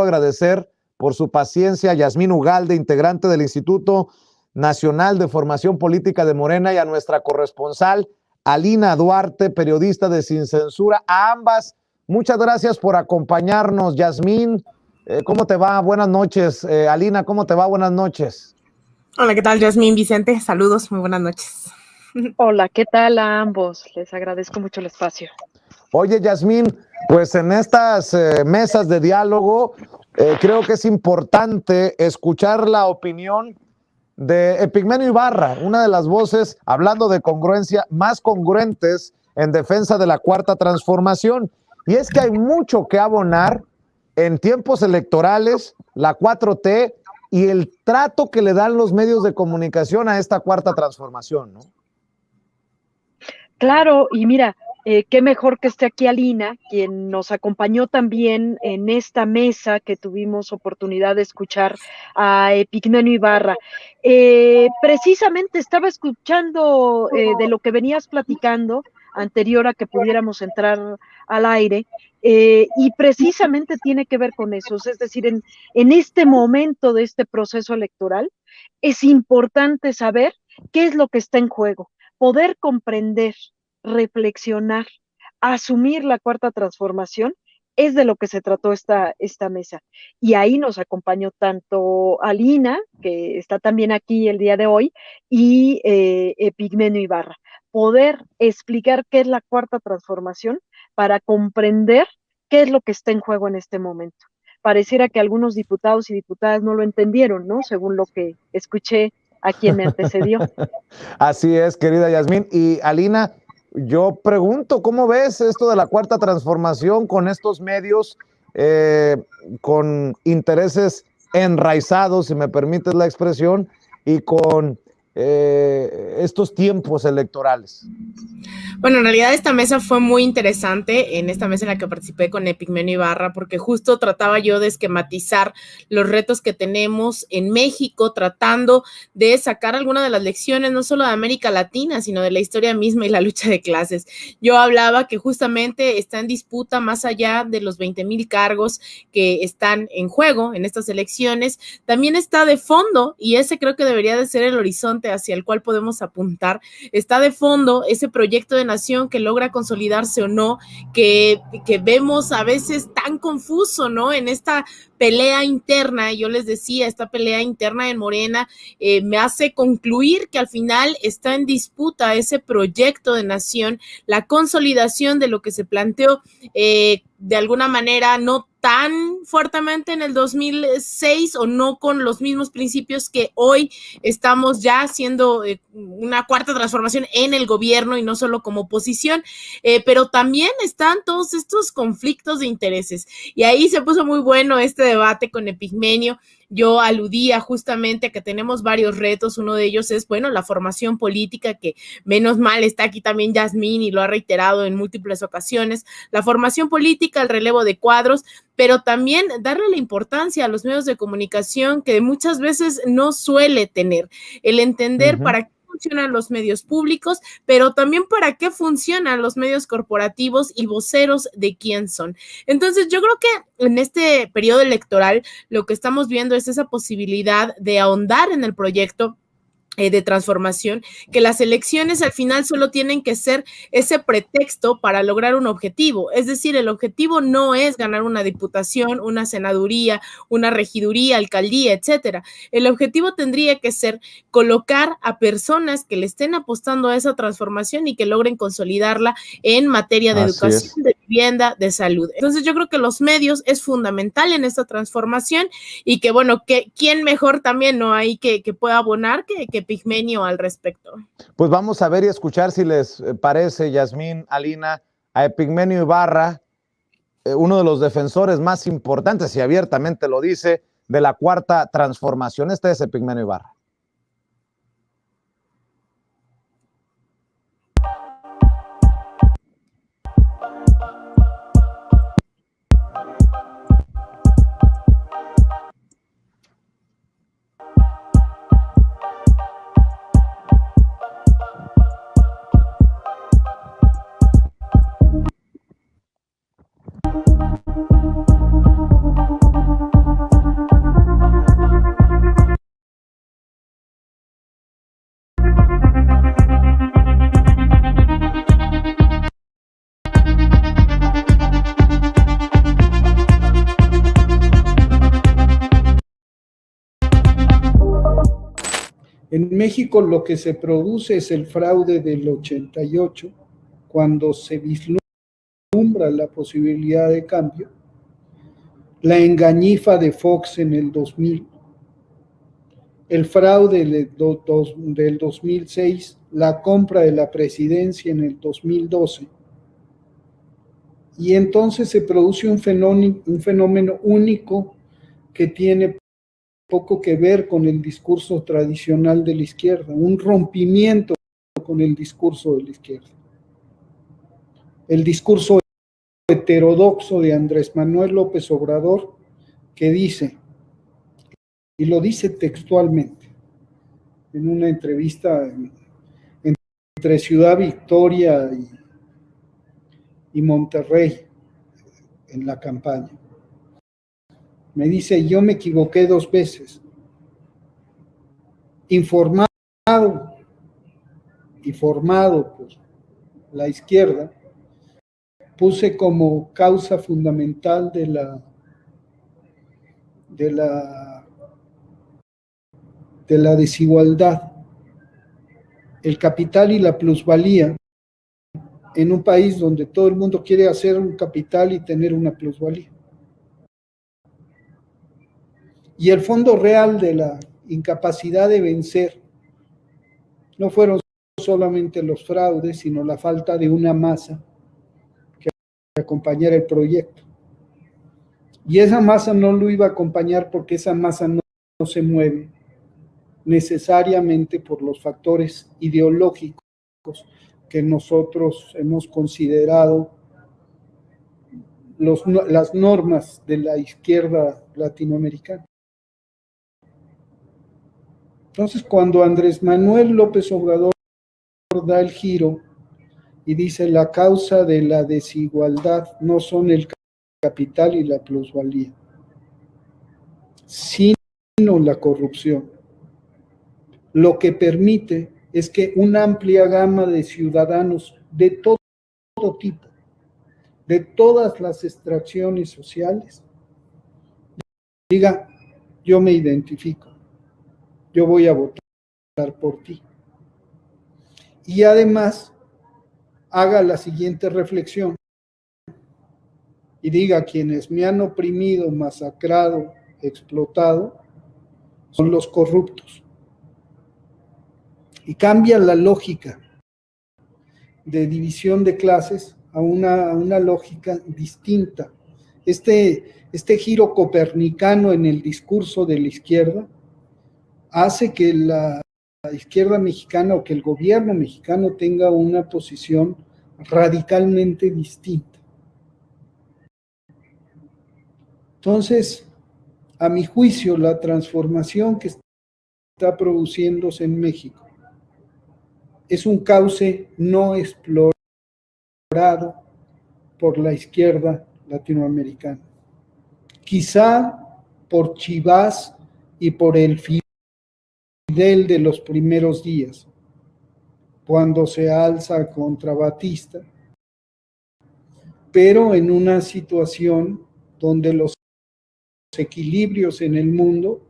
agradecer por su paciencia a Yasmín Ugalde, integrante del Instituto Nacional de Formación Política de Morena, y a nuestra corresponsal Alina Duarte, periodista de Sin Censura. A ambas, muchas gracias por acompañarnos. Yasmín, ¿cómo te va? Buenas noches. Alina, ¿cómo te va? Buenas noches. Hola, ¿qué tal, Yasmín? Vicente, saludos, muy buenas noches. Hola, ¿qué tal a ambos? Les agradezco mucho el espacio. Oye, Yasmín, pues en estas mesas de diálogo creo que es importante escuchar la opinión de Epigmenio Ibarra, una de las voces, hablando de congruencia, más congruentes en defensa de la Cuarta Transformación. Y es que hay mucho que abonar en tiempos electorales, la 4T y el trato que le dan los medios de comunicación a esta Cuarta Transformación, ¿no? Claro, y mira, qué mejor que esté aquí Alina, quien nos acompañó también en esta mesa que tuvimos oportunidad de escuchar a Epigmenio Ibarra. Precisamente estaba escuchando de lo que venías platicando anterior a que pudiéramos entrar al aire, y precisamente tiene que ver con eso, es decir, en este momento de este proceso electoral es importante saber qué es lo que está en juego, poder comprender, reflexionar, asumir la Cuarta Transformación, es de lo que se trató esta mesa. Y ahí nos acompañó tanto Alina, que está también aquí el día de hoy, y Epigmenio Ibarra. Poder explicar qué es la Cuarta Transformación para comprender qué es lo que está en juego en este momento. Pareciera que algunos diputados y diputadas no lo entendieron, ¿no? Según lo que escuché a quien me antecedió. Así es, querida Yasmín. Y Alina, yo pregunto, ¿cómo ves esto de la Cuarta Transformación con estos medios, con intereses enraizados, si me permites la expresión, y con estos tiempos electorales? Bueno, en realidad esta mesa fue muy interesante, en esta mesa en la que participé con Epigmenio Ibarra, porque justo trataba yo de esquematizar los retos que tenemos en México, tratando de sacar alguna de las lecciones, no solo de América Latina, sino de la historia misma y la lucha de clases. Yo hablaba que justamente está en disputa, más allá de los 20,000 cargos que están en juego en estas elecciones, también está de fondo, y ese creo que debería de ser el horizonte hacia el cual podemos apuntar, está de fondo ese proyecto de nación que logra consolidarse o no, que vemos a veces tan confuso, ¿no? En esta pelea interna, yo les decía, esta pelea interna en Morena me hace concluir que al final está en disputa ese proyecto de nación, la consolidación de lo que se planteó de alguna manera no tan fuertemente en el 2006 o no con los mismos principios que hoy estamos ya haciendo una cuarta transformación en el gobierno y no solo como oposición, pero también están todos estos conflictos de intereses y ahí se puso muy bueno este debate con Epigmenio. Yo aludía justamente a que tenemos varios retos, uno de ellos es, bueno, la formación política, que menos mal está aquí también Yasmín y lo ha reiterado en múltiples ocasiones, la formación política, el relevo de cuadros, pero también darle la importancia a los medios de comunicación que muchas veces no suele tener, el entender para qué funcionan los medios públicos, pero también para qué funcionan los medios corporativos y voceros de quién son. Entonces, yo creo que en este periodo electoral lo que estamos viendo es esa posibilidad de ahondar en el proyecto de transformación, que las elecciones al final solo tienen que ser ese pretexto para lograr un objetivo, es decir, el objetivo no es ganar una diputación, una senaduría, una regiduría, alcaldía, etcétera. El objetivo tendría que ser colocar a personas que le estén apostando a esa transformación y que logren consolidarla en materia de educación, de vivienda, de salud. Entonces yo creo que los medios es fundamental en esta transformación y que bueno, que quién mejor también no hay que pueda abonar que Epigmenio al respecto. Pues vamos a ver y escuchar si les parece, Yasmín, Alina, a Epigmenio Ibarra, uno de los defensores más importantes y abiertamente lo dice, de la Cuarta Transformación. Este es Epigmenio Ibarra. En México lo que se produce es el fraude del 88, cuando se vislumbra la posibilidad de cambio, la engañifa de Fox en el 2000, el fraude del 2006, la compra de la presidencia en el 2012, y entonces se produce un fenómeno único que tiene poco que ver con el discurso tradicional de la izquierda, un rompimiento con el discurso de la izquierda. El discurso heterodoxo de Andrés Manuel López Obrador, que dice, y lo dice textualmente, en una entrevista entre Ciudad Victoria y Monterrey, en la campaña. Me dice, yo me equivoqué 2 veces. Informado y formado por la izquierda, puse como causa fundamental de la desigualdad el capital y la plusvalía en un país donde todo el mundo quiere hacer un capital y tener una plusvalía. Y el fondo real de la incapacidad de vencer no fueron solamente los fraudes, sino la falta de una masa que acompañara el proyecto. Y esa masa no lo iba a acompañar porque esa masa no se mueve necesariamente por los factores ideológicos que nosotros hemos considerado las normas de la izquierda latinoamericana. Entonces, cuando Andrés Manuel López Obrador da el giro y dice la causa de la desigualdad no son el capital y la plusvalía, sino la corrupción, lo que permite es que una amplia gama de ciudadanos de todo tipo, de todas las extracciones sociales, diga, yo me identifico, yo voy a votar por ti. Y además haga la siguiente reflexión y diga, quienes me han oprimido, masacrado, explotado, son los corruptos. Y cambia la lógica de división de clases a una lógica distinta. Este giro copernicano en el discurso de la izquierda hace que la izquierda mexicana o que el gobierno mexicano tenga una posición radicalmente distinta. Entonces, a mi juicio, la transformación que está produciéndose en México es un cauce no explorado por la izquierda latinoamericana. Quizá por Chivas y por el Fidel de los primeros días, cuando se alza contra Batista, pero en una situación donde los equilibrios en el mundo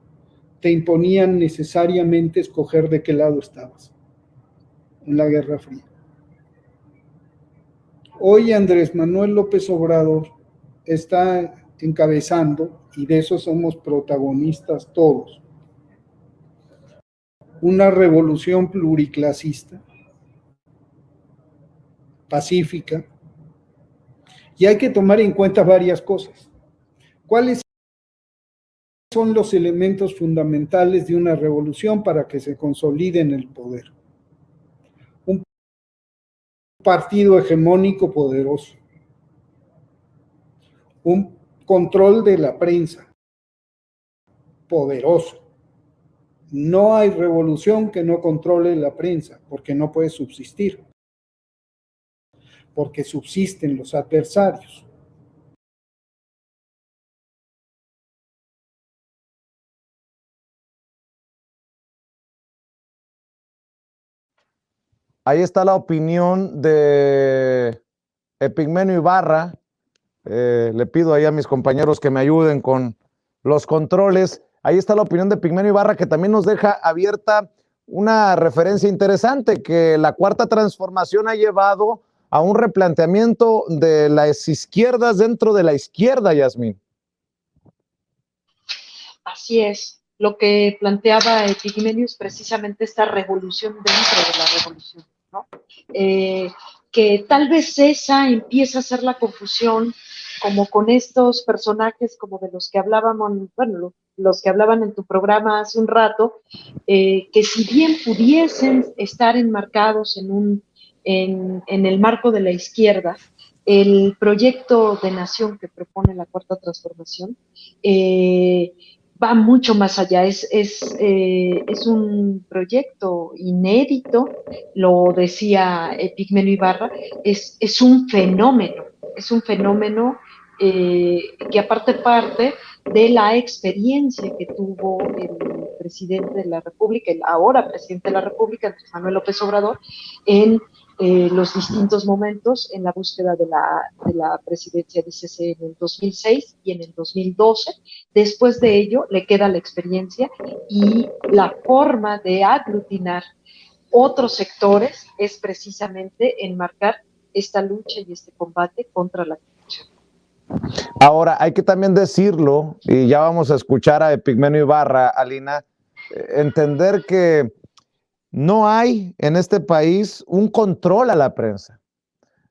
te imponían necesariamente escoger de qué lado estabas en la Guerra Fría. Hoy Andrés Manuel López Obrador está encabezando, y de eso somos protagonistas todos, una revolución pluriclasista, pacífica, y hay que tomar en cuenta varias cosas. ¿Cuáles son los elementos fundamentales de una revolución para que se consolide en el poder? Un partido hegemónico poderoso, un control de la prensa poderoso. No hay revolución que no controle la prensa, porque no puede subsistir, porque subsisten los adversarios. Ahí está la opinión de Epigmenio Ibarra. Le pido ahí a mis compañeros que me ayuden con los controles. Ahí está la opinión de Epigmenio Ibarra, que también nos deja abierta una referencia interesante, que la Cuarta Transformación ha llevado a un replanteamiento de las izquierdas dentro de la izquierda, Yasmín. Así es. Lo que planteaba Epigmenio es precisamente esta revolución dentro de la revolución, ¿no? Que tal vez esa empieza a ser la confusión, como con estos personajes como de los que hablábamos, bueno, los que hablaban en tu programa hace un rato, que si bien pudiesen estar enmarcados en el marco de la izquierda, el proyecto de nación que propone la Cuarta Transformación va mucho más allá, es un proyecto inédito, lo decía Epigmenio Ibarra, es un fenómeno que aparte parte de la experiencia que tuvo el presidente de la República, el ahora presidente de la República, Andrés Manuel López Obrador, en los distintos momentos en la búsqueda de la presidencia de ICC en el 2006 y en el 2012. Después de ello, le queda la experiencia y la forma de aglutinar otros sectores es precisamente enmarcar esta lucha y este combate contra la corrupción. Ahora, hay que también decirlo, y ya vamos a escuchar a Epigmenio Ibarra, Alina, entender que no hay en este país un control a la prensa,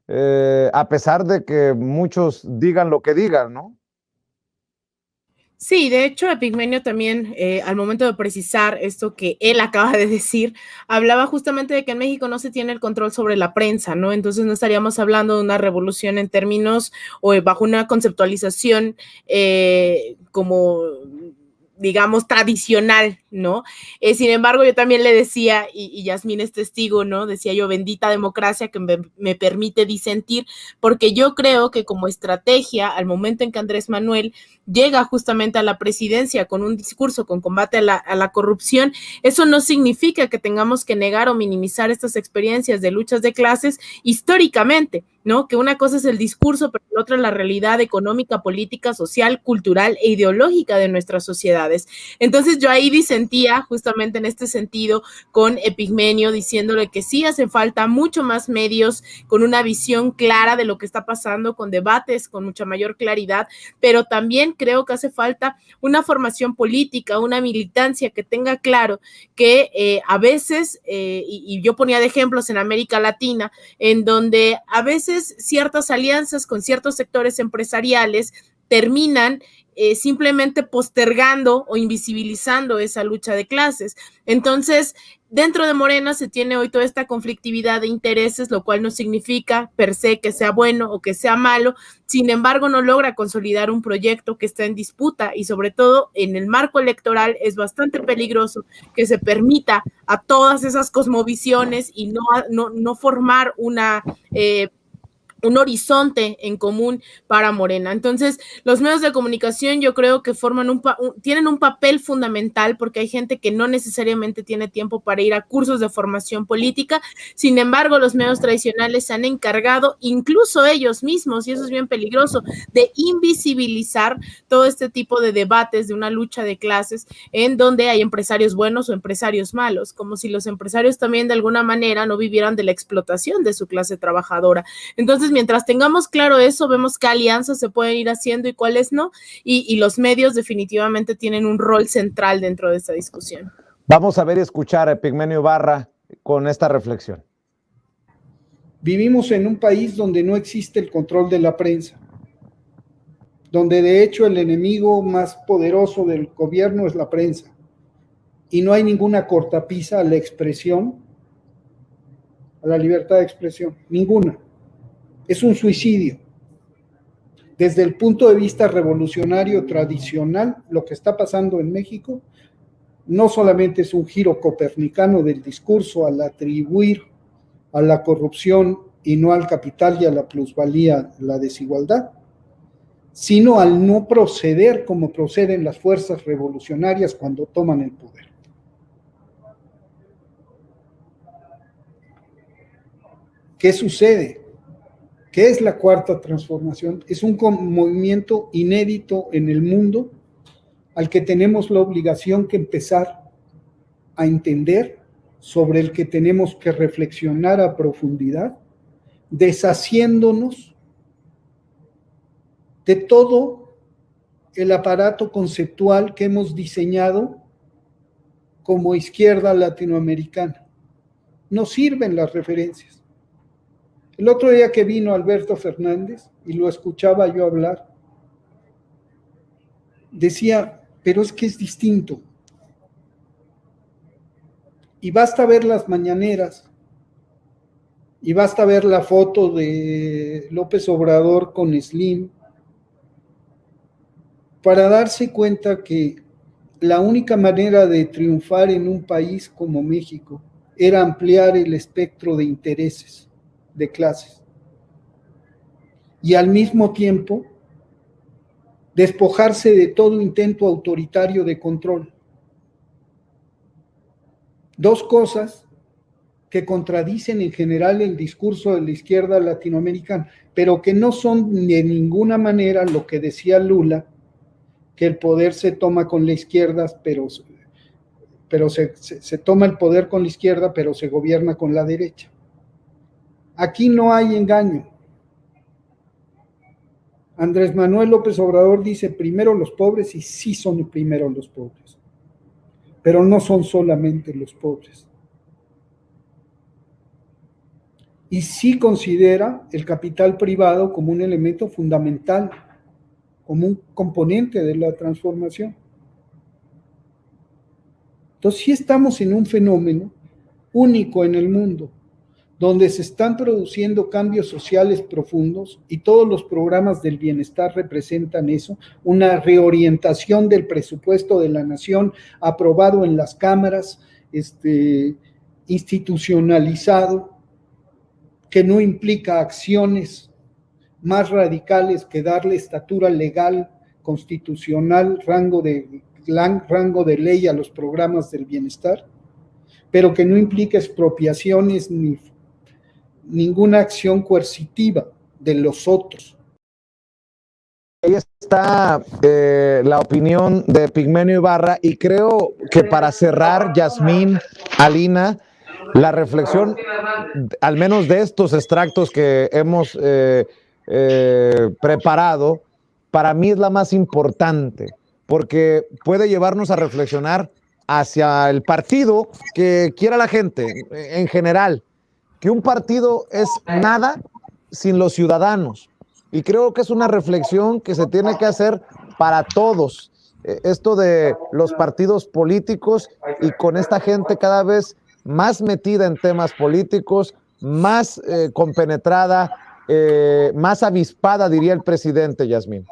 a pesar de que muchos digan lo que digan, ¿no? Sí, de hecho, Epigmenio también, al momento de precisar esto que él acaba de decir, hablaba justamente de que en México no se tiene el control sobre la prensa, ¿no? Entonces no estaríamos hablando de una revolución en términos o bajo una conceptualización como digamos, tradicional, ¿no? Sin embargo, yo también le decía, y Yasmín es testigo, ¿no? Decía yo, bendita democracia que me permite disentir, porque yo creo que como estrategia, al momento en que Andrés Manuel llega justamente a la presidencia con un discurso con combate a la corrupción, eso no significa que tengamos que negar o minimizar estas experiencias de luchas de clases históricamente, ¿no? Que una cosa es el discurso, pero la otra es la realidad económica, política, social, cultural e ideológica de nuestras sociedades. Entonces yo ahí disentía justamente en este sentido con Epigmenio, diciéndole que sí hace falta mucho más medios con una visión clara de lo que está pasando, con debates con mucha mayor claridad, pero también creo que hace falta una formación política, una militancia que tenga claro que a veces, y yo ponía de ejemplos en América Latina, en donde a veces ciertas alianzas con ciertos sectores empresariales terminan simplemente postergando o invisibilizando esa lucha de clases. Entonces, dentro de Morena se tiene hoy toda esta conflictividad de intereses, lo cual no significa per se que sea bueno o que sea malo, sin embargo no logra consolidar un proyecto que está en disputa y sobre todo en el marco electoral es bastante peligroso que se permita a todas esas cosmovisiones y no formar un horizonte en común para Morena. Entonces, los medios de comunicación yo creo que tienen un papel fundamental porque hay gente que no necesariamente tiene tiempo para ir a cursos de formación política. Sin embargo, los medios tradicionales se han encargado, incluso ellos mismos, y eso es bien peligroso, de invisibilizar todo este tipo de debates de una lucha de clases en donde hay empresarios buenos o empresarios malos, como si los empresarios también de alguna manera no vivieran de la explotación de su clase trabajadora. Entonces, mientras tengamos claro eso, vemos qué alianzas se pueden ir haciendo y cuáles no, y los medios definitivamente tienen un rol central dentro de esta discusión. Vamos a ver y escuchar a Epigmenio Ibarra con esta reflexión. Vivimos en un país donde no existe el control de la prensa, donde de hecho el enemigo más poderoso del gobierno es la prensa, y no hay ninguna cortapisa a la expresión, a la libertad de expresión, ninguna. Es un suicidio. Desde el punto de vista revolucionario tradicional, lo que está pasando en México no solamente es un giro copernicano del discurso al atribuir a la corrupción y no al capital y a la plusvalía la desigualdad, sino al no proceder como proceden las fuerzas revolucionarias cuando toman el poder. ¿Qué sucede? ¿Qué es la Cuarta Transformación? Es un movimiento inédito en el mundo al que tenemos la obligación que empezar a entender sobre el que tenemos que reflexionar a profundidad, deshaciéndonos de todo el aparato conceptual que hemos diseñado como izquierda latinoamericana. No sirven las referencias. El otro día que vino Alberto Fernández y lo escuchaba yo hablar, decía, pero es que es distinto. Y basta ver las mañaneras, y basta ver la foto de López Obrador con Slim, para darse cuenta que la única manera de triunfar en un país como México era ampliar el espectro de intereses, de clases, y al mismo tiempo despojarse de todo intento autoritario de control. Dos cosas que contradicen en general el discurso de la izquierda latinoamericana, pero que no son de ninguna manera lo que decía Lula, que el poder se toma con la izquierda, pero se toma el poder con la izquierda, pero se gobierna con la derecha. Aquí no hay engaño. Andrés Manuel López Obrador dice primero los pobres, y sí son primero los pobres, pero no son solamente los pobres. Y sí considera el capital privado como un elemento fundamental, como un componente de la transformación. Entonces sí estamos en un fenómeno único en el mundo, donde se están produciendo cambios sociales profundos y todos los programas del bienestar representan eso, una reorientación del presupuesto de la nación aprobado en las cámaras, institucionalizado, que no implica acciones más radicales que darle estatura legal, constitucional, rango de ley a los programas del bienestar, pero que no implica expropiaciones ni ninguna acción coercitiva de los otros. Ahí está la opinión de Epigmenio Ibarra, y creo que para cerrar, Yasmín, Alina, la reflexión, al menos de estos extractos que hemos preparado, para mí es la más importante, porque puede llevarnos a reflexionar hacia el partido que quiera la gente en general, que un partido es nada sin los ciudadanos. Y creo que es una reflexión que se tiene que hacer para todos. Esto de los partidos políticos, y con esta gente cada vez más metida en temas políticos, más compenetrada, más avispada, diría el presidente, Yasmín.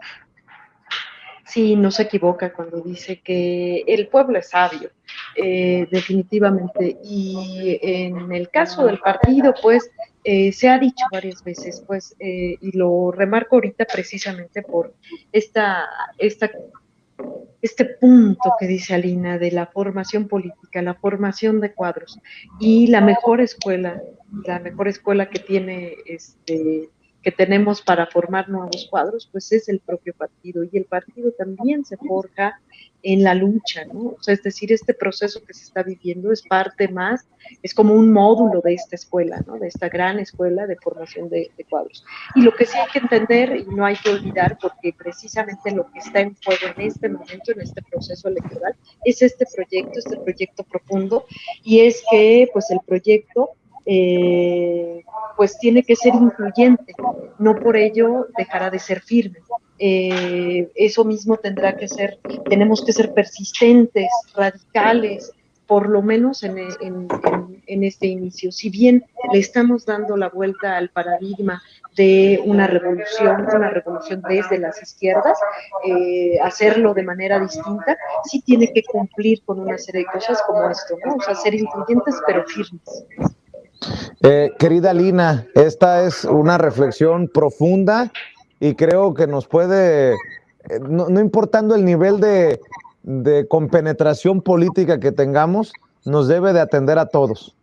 Sí, no se equivoca cuando dice que el pueblo es sabio, definitivamente. Y en el caso del partido, pues, se ha dicho varias veces, pues, y lo remarco ahorita precisamente por este punto que dice Alina de la formación política, la formación de cuadros, y la mejor escuela que tenemos para formar nuevos cuadros, pues es el propio partido, y el partido también se forja en la lucha, ¿no? O sea, es decir, este proceso que se está viviendo es parte más, es como un módulo de esta escuela, ¿no? De esta gran escuela de formación de cuadros. Y lo que sí hay que entender y no hay que olvidar, porque precisamente lo que está en juego en este momento, en este proceso electoral, es este proyecto profundo, y es que, pues, el proyecto pues tiene que ser incluyente, no por ello dejará de ser firme. Eso mismo tenemos que ser persistentes, radicales, por lo menos en este inicio. Si bien le estamos dando la vuelta al paradigma de una revolución desde las izquierdas, hacerlo de manera distinta, sí tiene que cumplir con una serie de cosas como esto, ¿no? O sea, ser incluyentes pero firmes. Querida Lina, esta es una reflexión profunda, y creo que nos puede, no importando el nivel de compenetración política que tengamos, nos debe de atender a todos.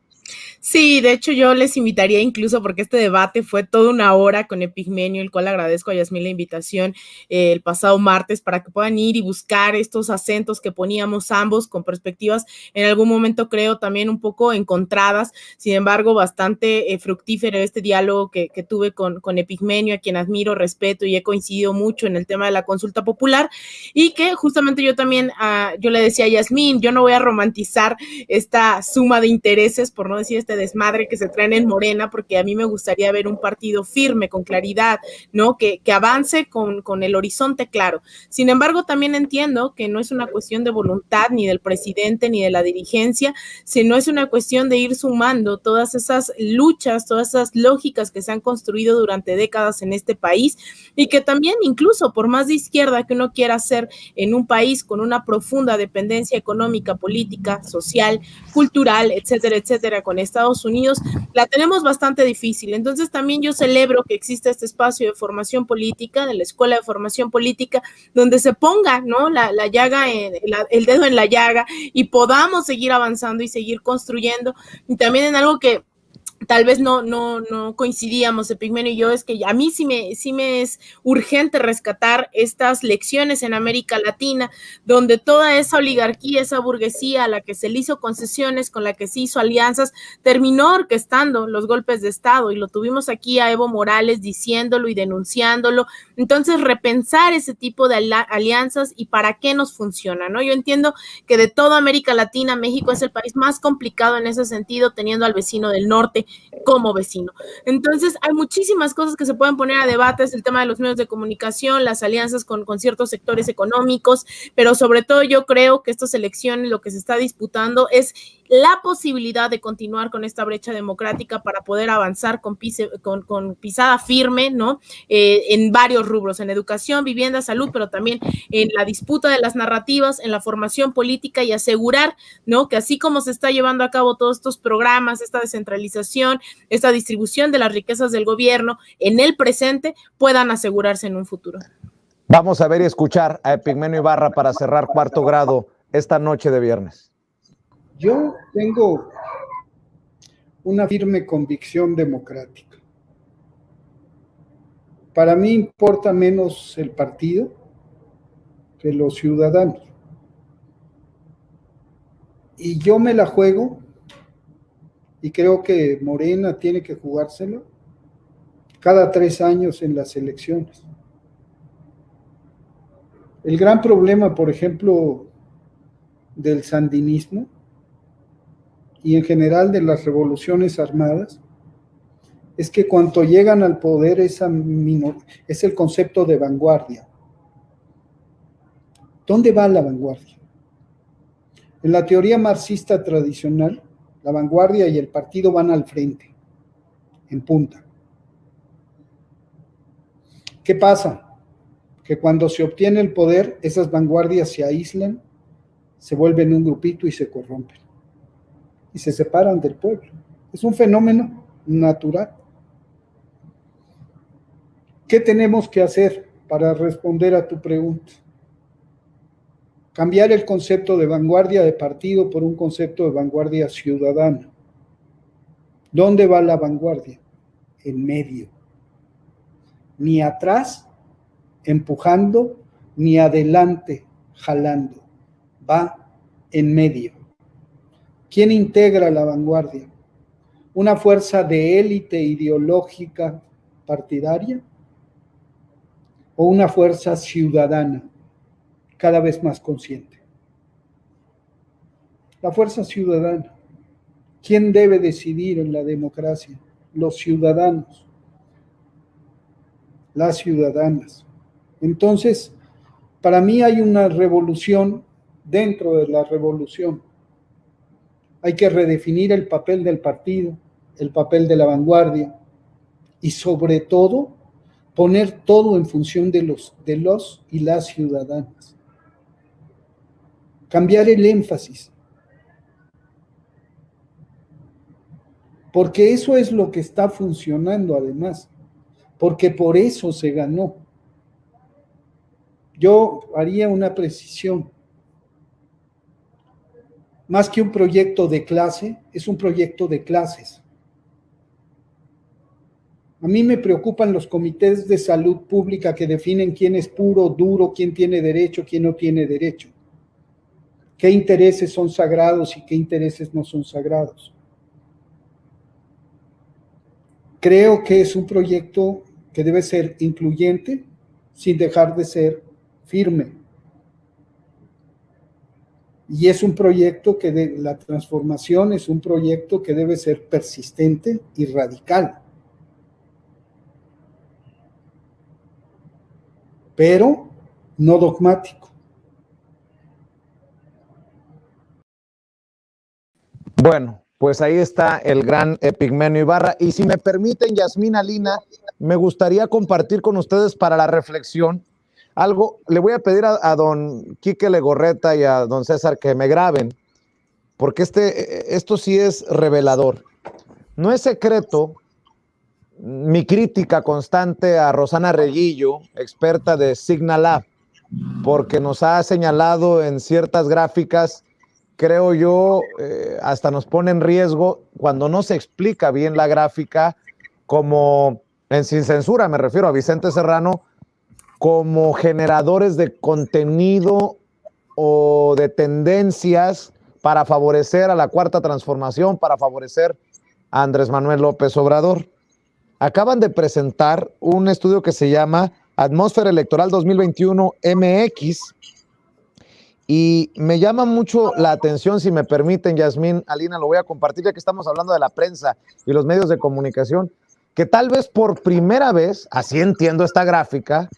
Sí, de hecho yo les invitaría incluso porque este debate fue toda una hora con Epigmenio, el cual agradezco a Yasmín la invitación el pasado martes para que puedan ir y buscar estos acentos que poníamos ambos con perspectivas en algún momento creo también un poco encontradas, sin embargo bastante fructífero este diálogo que tuve con Epigmenio, a quien admiro, respeto y he coincidido mucho en el tema de la consulta popular y que justamente yo también, yo le decía a Yasmín, yo no voy a romantizar esta suma de intereses, por no decir este desmadre que se traen en Morena, porque a mí me gustaría ver un partido firme, con claridad, ¿no? Que avance con el horizonte claro. Sin embargo, también entiendo que no es una cuestión de voluntad ni del presidente ni de la dirigencia, sino es una cuestión de ir sumando todas esas luchas, todas esas lógicas que se han construido durante décadas en este país y que también incluso por más de izquierda que uno quiera hacer en un país con una profunda dependencia económica, política, social, cultural, etcétera, etcétera, con Estados Unidos, la tenemos bastante difícil. Entonces también yo celebro que exista este espacio de formación política, de la Escuela de Formación Política, donde se ponga, ¿no? la llaga, el dedo en la llaga y podamos seguir avanzando y seguir construyendo. Y también en algo que tal vez no coincidíamos, Epigmenio y yo, es que a mí sí me es urgente rescatar estas lecciones en América Latina, donde toda esa oligarquía, esa burguesía a la que se le hizo concesiones, con la que se hizo alianzas, terminó orquestando los golpes de Estado, y lo tuvimos aquí a Evo Morales diciéndolo y denunciándolo. Entonces, repensar ese tipo de alianzas y para qué nos funciona, ¿no? Yo entiendo que de toda América Latina, México es el país más complicado en ese sentido, teniendo al vecino del norte como vecino. Entonces, hay muchísimas cosas que se pueden poner a debate, es el tema de los medios de comunicación, las alianzas con ciertos sectores económicos, pero sobre todo yo creo que estas elecciones lo que se está disputando es la posibilidad de continuar con esta brecha democrática para poder avanzar con pisada firme, ¿no? En varios rubros, en educación, vivienda, salud, pero también en la disputa de las narrativas, en la formación política y asegurar, ¿no? Que así como se está llevando a cabo todos estos programas, esta descentralización, esta distribución de las riquezas del gobierno en el presente, puedan asegurarse en un futuro. Vamos a ver y escuchar a Epigmenio Ibarra para cerrar Cuarto Grado esta noche de viernes. Yo tengo una firme convicción democrática. Para mí importa menos el partido que los ciudadanos. Y yo me la juego, y creo que Morena tiene que jugárselo cada 3 años en las elecciones. El gran problema, por ejemplo, del sandinismo y en general de las revoluciones armadas, es que cuando llegan al poder es el concepto de vanguardia. ¿Dónde va la vanguardia? En la teoría marxista tradicional, la vanguardia y el partido van al frente, en punta. ¿Qué pasa? Que cuando se obtiene el poder, esas vanguardias se aíslan, se vuelven un grupito y se corrompen. Y se separan del pueblo. Es un fenómeno natural. ¿Qué tenemos que hacer para responder a tu pregunta? Cambiar el concepto de vanguardia de partido por un concepto de vanguardia ciudadana. ¿Dónde va la vanguardia? En medio. Ni atrás, empujando, ni adelante, jalando. Va en medio. ¿Quién integra la vanguardia? ¿Una fuerza de élite ideológica partidaria? ¿O una fuerza ciudadana cada vez más consciente? La fuerza ciudadana. ¿Quién debe decidir en la democracia? Los ciudadanos, las ciudadanas. Entonces, para mí hay una revolución dentro de la revolución. Hay que redefinir el papel del partido, el papel de la vanguardia y sobre todo poner todo en función de los y las ciudadanas. Cambiar el énfasis. Porque eso es lo que está funcionando además, porque por eso se ganó. Yo haría una precisión. más que un proyecto de clase, es un proyecto de clases. A mí me preocupan los comités de salud pública que definen quién es puro, duro, quién tiene derecho, quién no tiene derecho. Qué intereses son sagrados y qué intereses no son sagrados. Creo que es un proyecto que debe ser incluyente sin dejar de ser firme. Y es un proyecto que la transformación es un proyecto que debe ser persistente y radical. Pero no dogmático. Bueno, pues ahí está el gran Epigmenio Ibarra. Y si me permiten, Yasmín, Alina, me gustaría compartir con ustedes para la reflexión algo. Le voy a pedir a don Quique Legorreta y a don César que me graben, porque esto sí es revelador. No es secreto mi crítica constante a Rosana Reguillo, experta de Signalab, porque nos ha señalado en ciertas gráficas, creo yo, hasta nos pone en riesgo cuando no se explica bien la gráfica, como en Sin Censura, me refiero a Vicente Serrano, como generadores de contenido o de tendencias para favorecer a la Cuarta Transformación, para favorecer a Andrés Manuel López Obrador. Acaban de presentar un estudio que se llama Atmósfera Electoral 2021 MX y me llama mucho la atención, si me permiten, Yasmín, Alina, lo voy a compartir ya que estamos hablando de la prensa y los medios de comunicación, que tal vez por primera vez, así entiendo esta gráfica,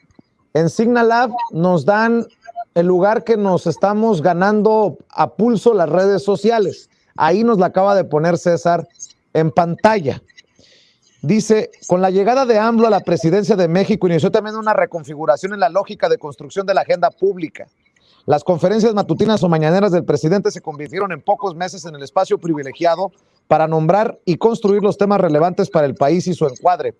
en Signalab nos dan el lugar que nos estamos ganando a pulso las redes sociales. Ahí nos la acaba de poner César en pantalla. Dice, con la llegada de AMLO a la presidencia de México inició también una reconfiguración en la lógica de construcción de la agenda pública. Las conferencias matutinas o mañaneras del presidente se convirtieron en pocos meses en el espacio privilegiado para nombrar y construir los temas relevantes para el país y su encuadre.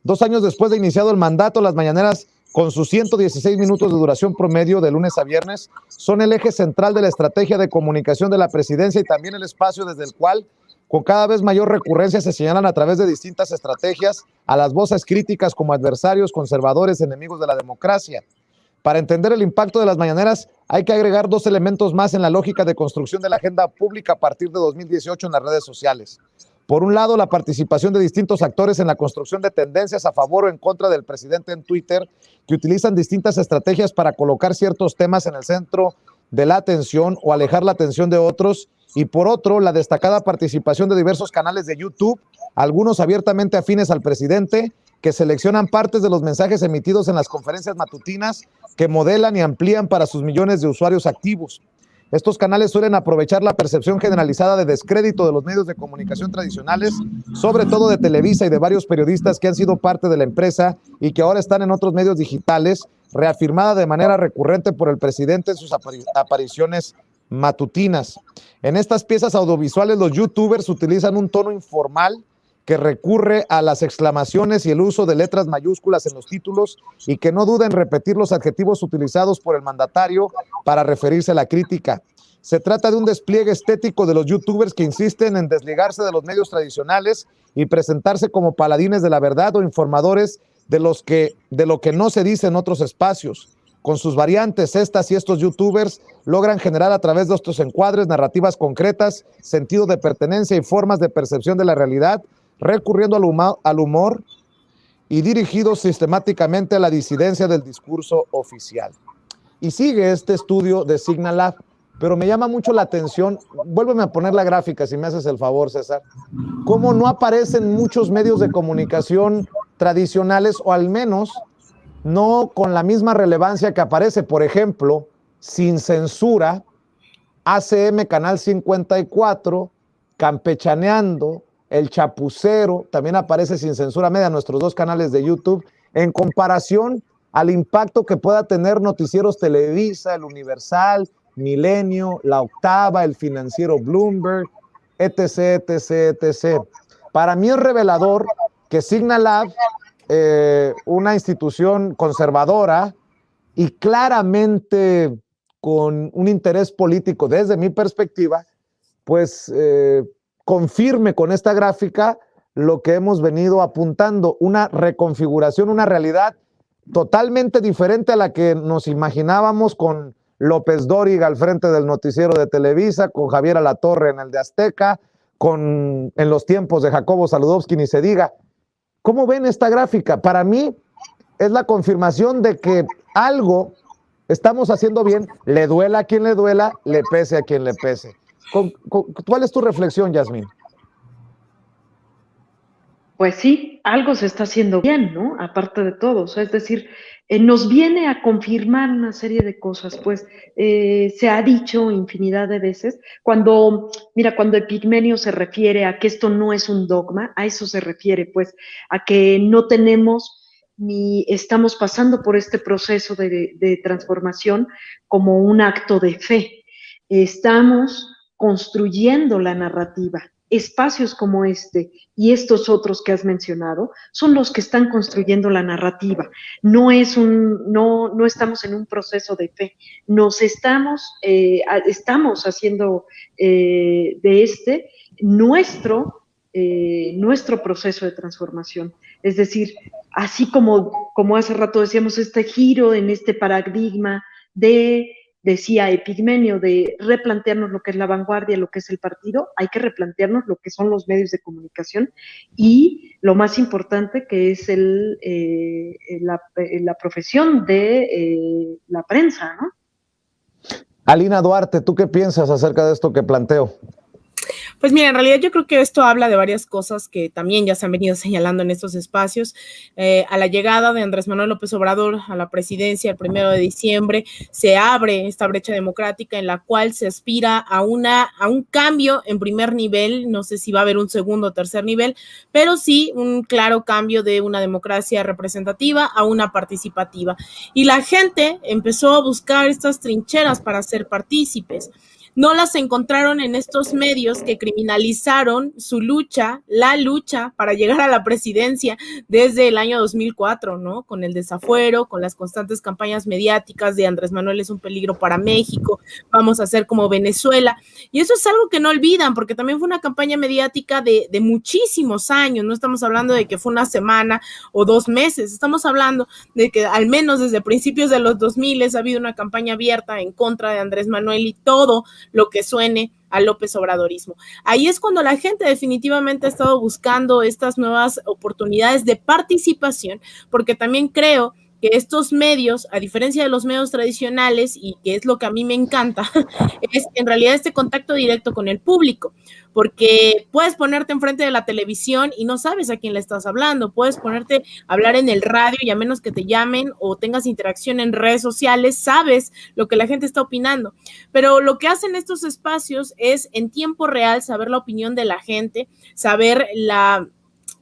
2 años después de iniciado el mandato, las mañaneras, con sus 116 minutos de duración promedio de lunes a viernes, son el eje central de la estrategia de comunicación de la presidencia y también el espacio desde el cual, con cada vez mayor recurrencia, se señalan a través de distintas estrategias a las voces críticas como adversarios, conservadores, enemigos de la democracia. Para entender el impacto de las mañaneras, hay que agregar 2 elementos más en la lógica de construcción de la agenda pública a partir de 2018 en las redes sociales. Por un lado, la participación de distintos actores en la construcción de tendencias a favor o en contra del presidente en Twitter, que utilizan distintas estrategias para colocar ciertos temas en el centro de la atención o alejar la atención de otros. Y por otro, la destacada participación de diversos canales de YouTube, algunos abiertamente afines al presidente, que seleccionan partes de los mensajes emitidos en las conferencias matutinas que modelan y amplían para sus millones de usuarios activos. Estos canales suelen aprovechar la percepción generalizada de descrédito de los medios de comunicación tradicionales, sobre todo de Televisa y de varios periodistas que han sido parte de la empresa y que ahora están en otros medios digitales, reafirmada de manera recurrente por el presidente en sus apariciones matutinas. En estas piezas audiovisuales, los youtubers utilizan un tono informal que recurre a las exclamaciones y el uso de letras mayúsculas en los títulos y que no duda en repetir los adjetivos utilizados por el mandatario para referirse a la crítica. Se trata de un despliegue estético de los youtubers que insisten en desligarse de los medios tradicionales y presentarse como paladines de la verdad o informadores de lo que no se dice en otros espacios. Con sus variantes, estas y estos youtubers logran generar a través de estos encuadres narrativas concretas, sentido de pertenencia y formas de percepción de la realidad, recurriendo al humor y dirigidos sistemáticamente a la disidencia del discurso oficial. Y sigue este estudio de Signalab, pero me llama mucho la atención, vuélveme a poner la gráfica si me haces el favor, César, cómo no aparecen muchos medios de comunicación tradicionales, o al menos no con la misma relevancia que aparece, por ejemplo, Sin Censura, ACM Canal 54, Campechaneando, El Chapucero, también aparece Sin Censura Media, nuestros 2 canales de YouTube, en comparación al impacto que pueda tener noticieros Televisa, El Universal, Milenio, La Octava, El Financiero Bloomberg, etc., etc., etc. Para mí es revelador que Signalab, una institución conservadora y claramente con un interés político desde mi perspectiva, pues confirme con esta gráfica lo que hemos venido apuntando, una reconfiguración, una realidad totalmente diferente a la que nos imaginábamos con López Dóriga al frente del noticiero de Televisa, con Javier Alatorre en el de Azteca, en los tiempos de Jacobo Saludowski, ni se diga. ¿Cómo ven esta gráfica? Para mí es la confirmación de que algo estamos haciendo bien, le duela a quien le duela, le pese a quien le pese. ¿Cuál es tu reflexión, Yasmín? Pues sí, algo se está haciendo bien, ¿no? Aparte de todo, o sea, es decir, nos viene a confirmar una serie de cosas, pues se ha dicho infinidad de veces, cuando Epigmenio se refiere a que esto no es un dogma, a eso se refiere, pues, a que no tenemos ni estamos pasando por este proceso de transformación como un acto de fe, estamos construyendo la narrativa. Espacios como este y estos otros que has mencionado son los que están construyendo la narrativa. No estamos en un proceso de fe, estamos haciendo de nuestro proceso de transformación. Es decir, así como hace rato decíamos, este giro en este paradigma decía Epigmenio, de replantearnos lo que es la vanguardia, lo que es el partido, hay que replantearnos lo que son los medios de comunicación y lo más importante que es la profesión de la prensa, ¿no? Alina Duarte, ¿tú qué piensas acerca de esto que planteo? Pues mira, en realidad yo creo que esto habla de varias cosas que también ya se han venido señalando en estos espacios. A la llegada de Andrés Manuel López Obrador a la presidencia el 1 de diciembre, se abre esta brecha democrática en la cual se aspira a un cambio en primer nivel, no sé si va a haber un segundo o tercer nivel, pero sí un claro cambio de una democracia representativa a una participativa. Y la gente empezó a buscar estas trincheras para ser partícipes. No las encontraron en estos medios que criminalizaron su lucha, la lucha para llegar a la presidencia desde el año 2004, ¿no? Con el desafuero, con las constantes campañas mediáticas de Andrés Manuel es un peligro para México, vamos a ser como Venezuela. Y eso es algo que no olvidan, porque también fue una campaña mediática de muchísimos años. No estamos hablando de que fue una semana o 2 meses, estamos hablando de que al menos desde principios de los 2000 ha habido una campaña abierta en contra de Andrés Manuel y todo lo que suene a López Obradorismo. Ahí es cuando la gente definitivamente ha estado buscando estas nuevas oportunidades de participación, porque también creo que estos medios, a diferencia de los medios tradicionales, y que es lo que a mí me encanta, es en realidad este contacto directo con el público, porque puedes ponerte enfrente de la televisión y no sabes a quién le estás hablando, puedes ponerte a hablar en el radio y a menos que te llamen o tengas interacción en redes sociales, sabes lo que la gente está opinando, pero lo que hacen estos espacios es en tiempo real saber la opinión de la gente, saber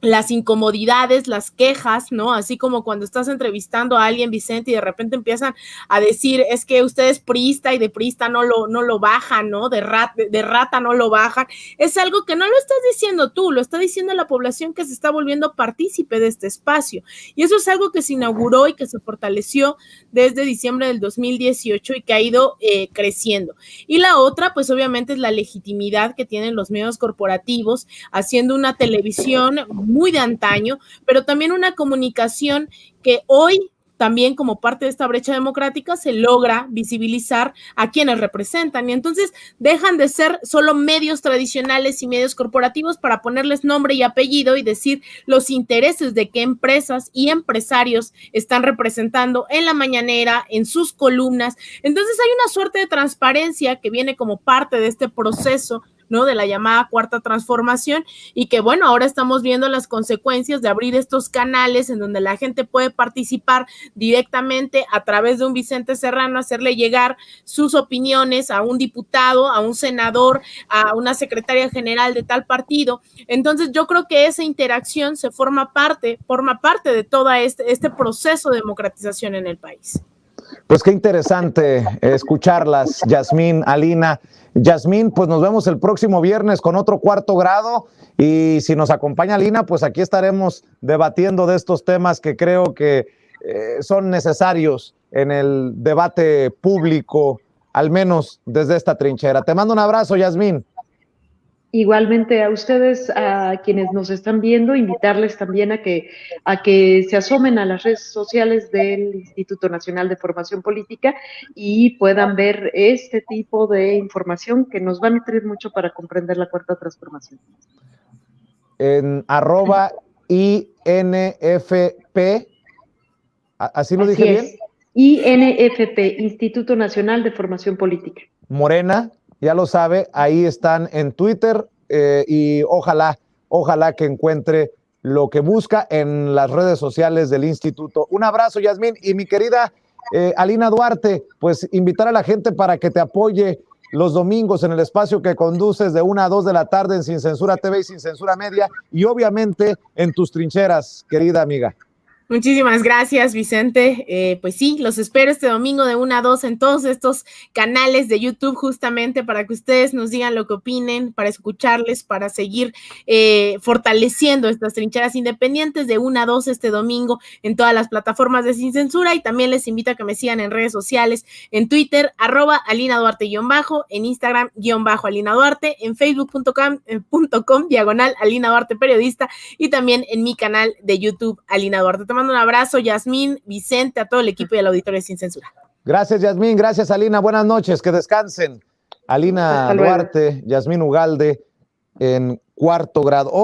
las incomodidades, las quejas, ¿no? Así como cuando estás entrevistando a alguien, Vicente, y de repente empiezan a decir, es que usted es priista y de priista no lo bajan, ¿no? De rata no lo bajan. Es algo que no lo estás diciendo tú, lo está diciendo la población que se está volviendo partícipe de este espacio. Y eso es algo que se inauguró y que se fortaleció desde diciembre del 2018 y que ha ido creciendo. Y la otra, pues obviamente es la legitimidad que tienen los medios corporativos haciendo una televisión muy de antaño, pero también una comunicación que hoy también como parte de esta brecha democrática se logra visibilizar a quienes representan y entonces dejan de ser solo medios tradicionales y medios corporativos para ponerles nombre y apellido y decir los intereses de qué empresas y empresarios están representando en la mañanera, en sus columnas. Entonces hay una suerte de transparencia que viene como parte de este proceso, ¿no? De la llamada cuarta transformación y que bueno, ahora estamos viendo las consecuencias de abrir estos canales en donde la gente puede participar directamente a través de un Vicente Serrano, hacerle llegar sus opiniones a un diputado, a un senador, a una secretaria general de tal partido. Entonces yo creo que esa interacción forma parte de todo este proceso de democratización en el país. Pues qué interesante escucharlas, Yasmín, Alina. Yasmín, pues nos vemos el próximo viernes con otro Cuarto Grado y si nos acompaña Alina, pues aquí estaremos debatiendo de estos temas que creo que son necesarios en el debate público, al menos desde esta trinchera. Te mando un abrazo, Yasmín. Igualmente a ustedes, a quienes nos están viendo, invitarles también a que se asomen a las redes sociales del Instituto Nacional de Formación Política y puedan ver este tipo de información que nos va a nutrir mucho para comprender la Cuarta Transformación. En @INFP, ¿así lo dije bien? INFP, Instituto Nacional de Formación Política. Morena, ya lo sabe, ahí están en Twitter y ojalá que encuentre lo que busca en las redes sociales del instituto. Un abrazo, Yasmín, y mi querida Alina Duarte, pues invitar a la gente para que te apoye los domingos en el espacio que conduces de 1 a 2 de la tarde en Sin Censura TV y Sin Censura Media, y obviamente en tus trincheras, querida amiga. Muchísimas gracias, Vicente. Pues sí, los espero este domingo de 1 a 2 en todos estos canales de YouTube, justamente para que ustedes nos digan lo que opinen, para escucharles, para seguir fortaleciendo estas trincheras independientes de 1 a 2 este domingo en todas las plataformas de Sin Censura. Y también les invito a que me sigan en redes sociales, en Twitter, @Alina Duarte _, en Instagram _Alina Duarte, en facebook.com/Alina Duarte Periodista, y también en mi canal de YouTube, Alina Duarte. Te mando un abrazo, Yasmín, Vicente, a todo el equipo y al auditorio de Sin Censura. Gracias, Yasmín. Gracias, Alina. Buenas noches. Que descansen. Alina Duarte, Yasmín Ugalde, en 4º grado.